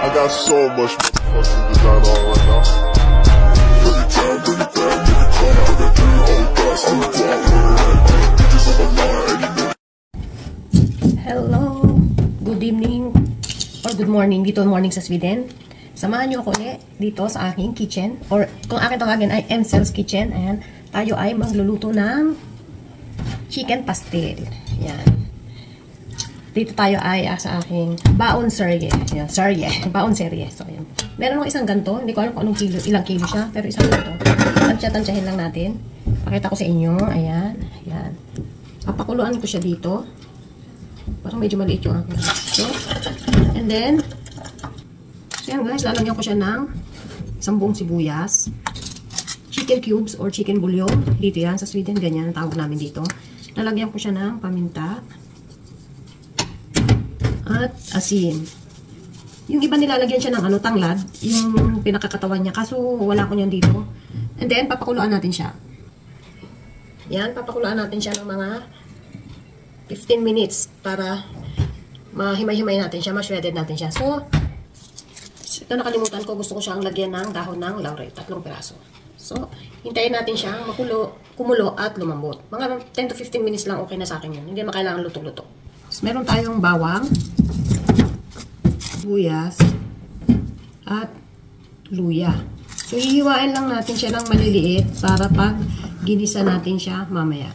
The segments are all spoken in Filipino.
I got so much fucking design on right now. Hello, good evening or good morning dito, morning sa Sweden. Samahan niyo ako ulit dito sa aking kitchen, or kung akin tawagin ay Emsel's Kitchen. Ayan, tayo ay magluluto ng chicken pastel. Yan. Dito tayo ay sa aking baon serye. Yan, serye. Baon serye. So, yan. Meron akong isang ganito. Hindi ko alam kung anong kilo, ilang kilo siya. Pero isang ganito. Tansya-tansyahin lang natin. Pakita ko sa inyo. Ayan. Ayan. Papakuluan ko siya dito. Parang medyo maliit yung aking. So, and then, so yan guys, lalagyan ko siya ng 10 sibuyas. Chicken cubes or chicken bouillon. Dito yan. Sa Sweden, ganyan ang tawag namin dito. Lalagyan ko siya ng paminta. At asin. Yung iba nilalagyan siya ng tanglad, yung pinakakatawan niya. Kaso wala ko niyan dito. And then papakuluan natin siya. Yan, papakuluan natin siya ng mga 15 minutes para mahimay-himay natin siya, ma-shredded natin siya. So, ito nakalimutan ko, gusto ko siyang lagyan ng dahon ng laurel, 3 piraso. So, hintayin natin siyang kumulo at lumambot. Mga 10 to 15 minutes lang okay na sa akin yun. Hindi makailangan luto-luto. So, meron tayong bawang, sibuyas, at luya. So, hihiwain lang natin siya ng maliliit para pag ginisa natin siya mamaya.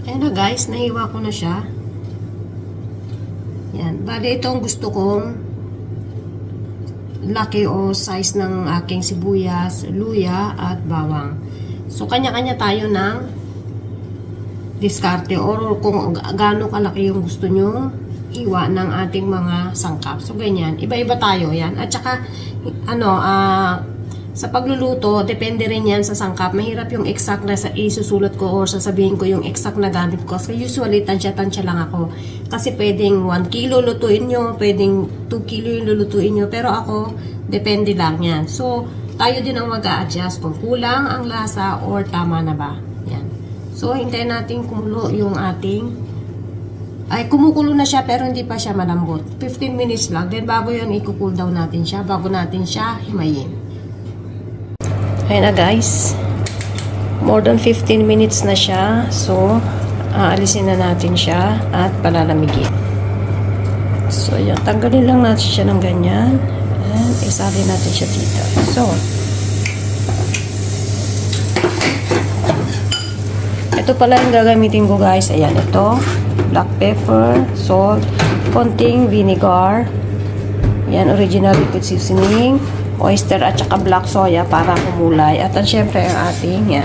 Ayan na guys, nahiwa ko na siya. Yan. Bale, ito ang gusto kong laki o size ng aking sibuyas, luya, at bawang. So, kanya-kanya tayo ng diskarte or kung gaano kalaki yung gusto nyo iwa ng ating mga sangkap. So, ganyan. Iba-iba tayo yan. At saka, sa pagluluto, depende rin yan sa sangkap. Mahirap yung exact na isusulat ko or sasabihin ko yung exact na gamit ko. So, usually, tansya-tansya lang ako. Kasi pwedeng 1 kilo lutuin nyo, pwedeng 2 kilo yung lulutuin nyo. Pero ako, depende lang yan. So, tayo din ang mag-a-adjust kung kulang ang lasa or tama na ba. Yan. So, hintayin natin kumulo yung ating kumukulo na siya pero hindi pa siya malambot. 15 minutes lang. Then, bago yun, i-cool down natin siya. Bago natin siya himayin. Ayan na guys. More than 15 minutes na siya. So, aalisin na natin siya at palalamigin. So, yun. Tanggalin lang natin siya ng ganyan. And, isalin natin siya dito. So, ito pala yung gagamitin ko guys. Ayan, ito. Black pepper, salt, konting vinegar. Yan, original liquid seasoning, oyster at saka black soya para kumulay. At syempre ang ating yan.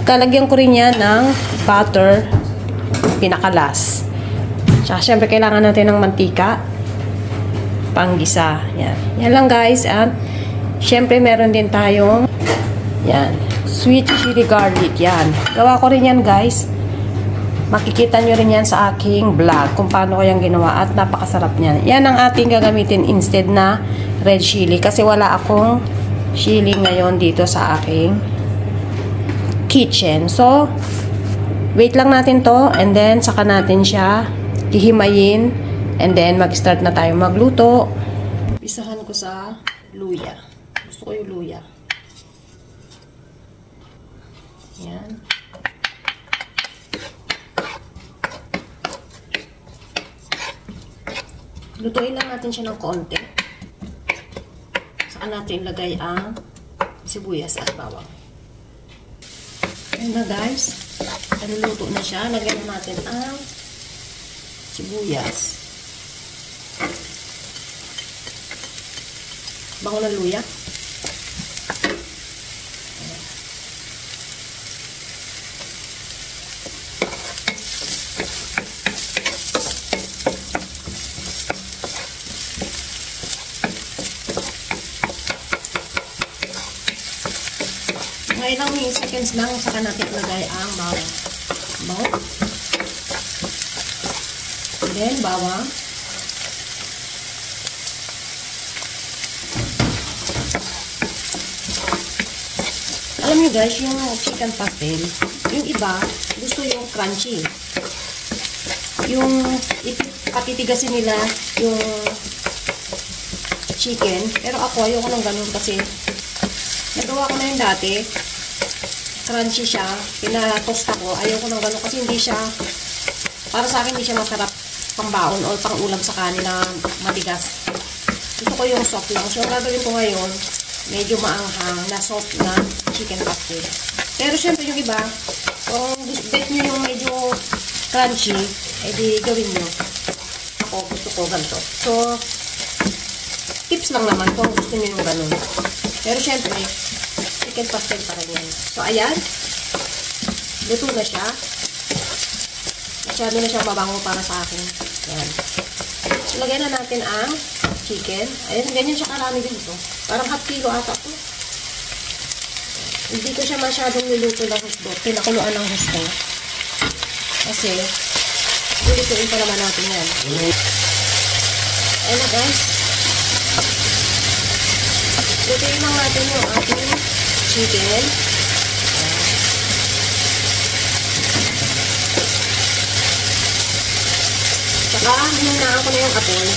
At lalagyan ko rin yan ng butter, pinakalas. Tsaka syempre kailangan natin ng mantika, panggisa. Yan. Yan lang guys. At syempre meron din tayong yan, sweet chili garlic. Yan. Gawa ko rin yan guys. Makikita nyo rin yan sa aking vlog kung paano ko yung ginawa at napakasarap niyan. Yan ang ating gagamitin instead na red chili kasi wala akong chili ngayon dito sa aking kitchen. So, wait lang natin to and then saka natin siya hihimayin and then mag-start na tayo magluto. Isahan ko sa luya. Gusto ko yung luya. Yan. Lutuin lang natin siya ng konti. Saka natin ilagay ang sibuyas at bawang. Ayan na guys. Naluluto na siya. Lagyan na natin ang sibuyas. Bango ng luya. Mga ilang seconds lang saka natin ilagay ang bawang. Then, bawang. Alam niyo guys, yung chicken pastel, yung iba, gusto yung crunchy. Yung patitigasin nila yung chicken. Pero ako, ayoko nang ganun kasi nagawa ko na yun dati. Crunchy siya. Pinatosta ko. Ayoko nang ganun kasi hindi siya, para sa akin hindi siya masarap pangbaon o pang-ulam sa kanin na matigas. Gusto ko yung soft lang. So, gagawin ko ngayon, medyo maanghang na soft na chicken pastel. Pero syempre yung iba, kung bet nyo yung medyo crunchy, edi gawin nyo. Ako, gusto ko ganito. So, tips lang naman kung gusto nyo yung ganun. Pero syempre, chicken pastel pa rin yan. So, ayan. Luto na siya. Masyado na siyang mabango para sa akin. Ayan. So, lagyan na natin ang chicken. Ayan, ganyan siya karami dito. Parang half kilo ata po. Hindi ko siya masyadong niluto ng gusto. Pinakuluan ng gusto. Kasi, lulutuin pa naman natin yan. Ayan na guys. Lutuin lang natin yung ating chicken. Saka, hinanaan ko na yung apoy.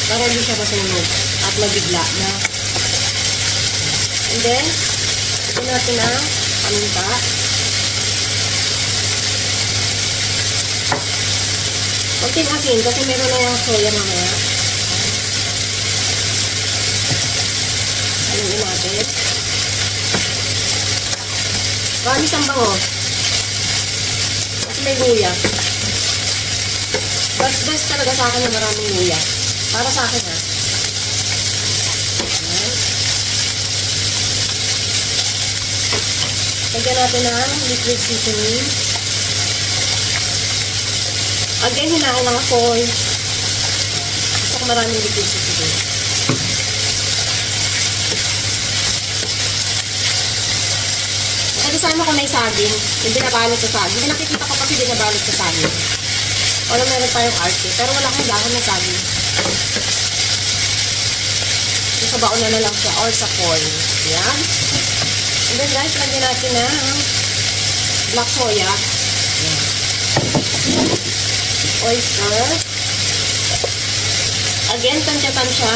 Para hindi siya masunog at mabigla na. And then, ito natin ang paminta. Konting asin kasi meron na yung soya mamaya. Haluin natin. Mamis ang bango. Kasi may luya. Best talaga sa akin na maraming luya. Para sa akin ha. Lagyan natin ng liquid seasoning. Again, hinaan lang apoy. Gusto ko maraming liquid seasoning. Nakadisama ko may saging. Yung binabalot sa saging. Yung nakikita ko kasi binabalot sa saging. Wala meron tayong arte. Pero wala akong dahon ng saging. Sa baon na lang siya or sa foil. Yan. And then guys, lagyan natin na black soya. Yan. Oyster. Again, tansya-tansya.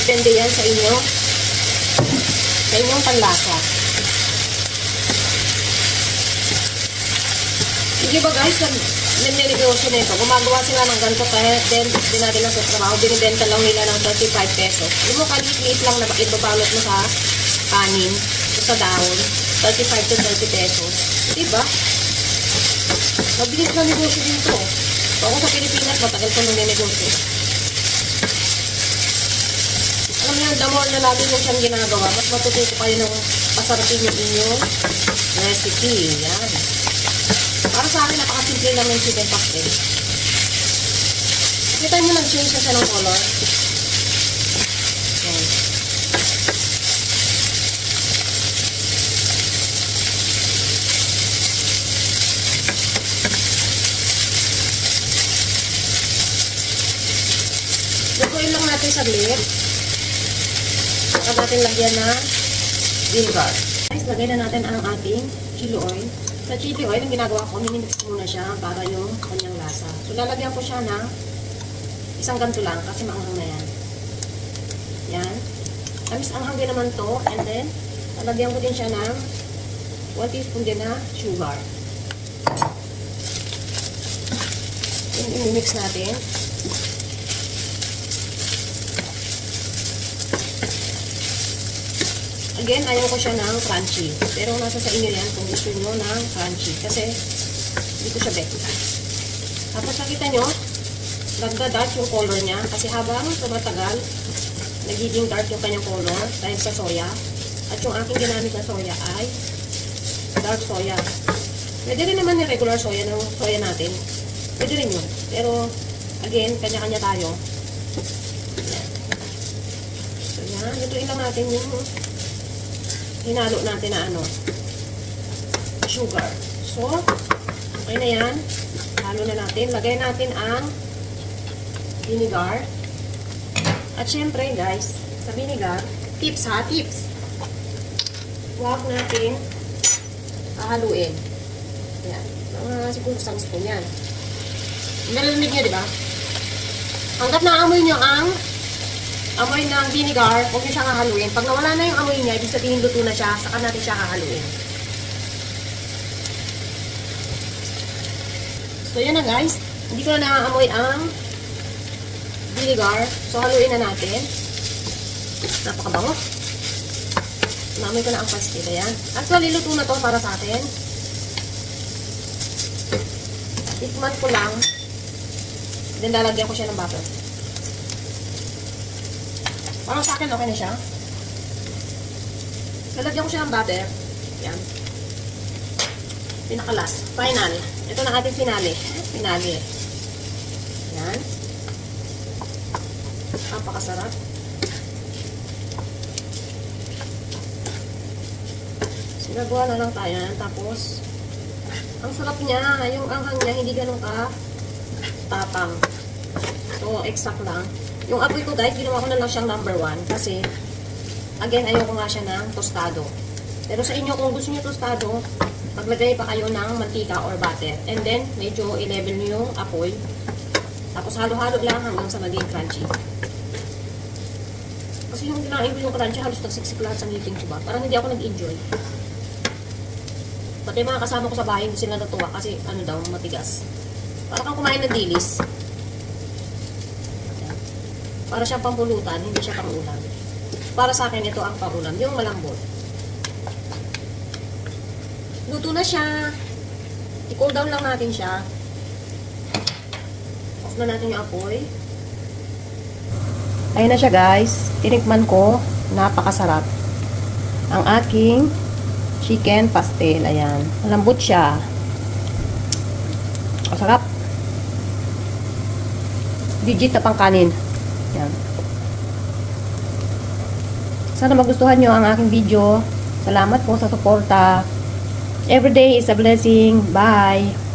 Depende yan sa inyo. Sa inyong panlasa. Hindi ba guys, nagninegosyo na ito. Gumagawa sila ng ganito kahit din natin lang sa trabaho. Binibenta lang nila ng 35 pesos. Yung mo kaliit lang na ibabalot mo sa kanin o sa dahon. 35 to 30 pesos. Diba? Mabilis na negosyo dito. So, ako sa Pilipinas, matagal ko nung negosyo. Alam niyo, the more na lagi nyo siyang ginagawa, mas matututo kayo ng pasarapin yung inyong recipe. Yan. Para sa akin, napakasimple lang yung chicken pastel. Kita nyo nag-change na siya ng color. Yan. Lutuin lang natin saglit. Saka natin lagyan na vinegar. Guys, lagay na natin ang ating chili oil. Sa chili oil, ang ginagawa ko, minimix ko muna siya para yung kanyang lasa. So, lalagyan ko siya ng isang ganito lang kasi maanghang na yan. Yan. Tamis anghang din naman to. And then, lalagyan ko din siya ng 1 teaspoon din na sugar. I-mix natin. Again, ayaw ko siya ng crunchy. Pero nasa sa inyo yan kung gusto nyo ng crunchy. Kasi, hindi ko siya bet. Tapos nakita nyo, nagda-dark yung color niya. Kasi habang tumatagal, nagiging dark yung kanyang color dahil sa soya. At yung aking ginamit na soya ay dark soya. Pwede rin naman yung regular soya ng soya natin. Pwede rin yun. Pero, again, kanya-kanya tayo. Yan. So, yan. Lutuin lang natin yung hinalo natin na sugar. So, okay na yan. Halo na natin. Lagay natin ang vinegar. At syempre, guys, sa vinegar, tips ha, tips. Huwag natin haluin. Yan. Mga siguro isang spoon yan. Narinig nyo, di ba? Hanggat naamoy nyo ang amoy ng vinegar, huwag nyo siyang hahaluin. Pag nawala na yung amoy niya, ibig sabihin luto na siya, saka natin siya hahaluin. So, yan na guys. Hindi ko na naaamoy ang vinegar. So, haluin na natin. Napakabango. Naamoy ko na ang pastil. Ayan. Actually, luto na to para sa atin. Tikman ko lang. Then, lalagyan ko siya ng butter. Parang sa akin, okay na siya. Lalagyan ko siya ng butter. Ayan. Pinakalas. Final. Ito na ating finale. Finale. Ayan. Napakasarap. Sinagawa na lang tayo. Tapos, ang sarap niya. Yung anghang niya, hindi ganun ka tapang. So, exact lang. Yung apoy ko guys, ginawa ko na lang siyang number 1. Kasi, again, ayoko nga siya ng tostado. Pero sa inyo, kung gusto niyo tostado, maglagay pa kayo ng mantika or butter. And then, medyo i-level nyo yung apoy. Tapos, halo-halo lang hanggang sa maging crunchy. Kasi yung kinain ko yung crunchy, halos nagsiksik lahat sa ngipin ko ba. Parang hindi ako nag-enjoy. Pati mga kasama ko sa bahay, hindi sila natuwa kasi ano daw, matigas. Parang kang kumain ng dilis. Para siyang pampulutan, hindi siya pangulam. Para sa akin, ito ang pangulam. Yung malambot. Luto na siya. I-cool down lang natin siya. Off na natin yung apoy. Ayun na siya guys. Tinikman ko. Napakasarap. Ang aking chicken pastel. Ayan. Malambot siya. Masarap. Legit na pang kanin. Ayan. Sana magustuhan nyo ang aking video. Salamat po sa suporta. Every day is a blessing. Bye!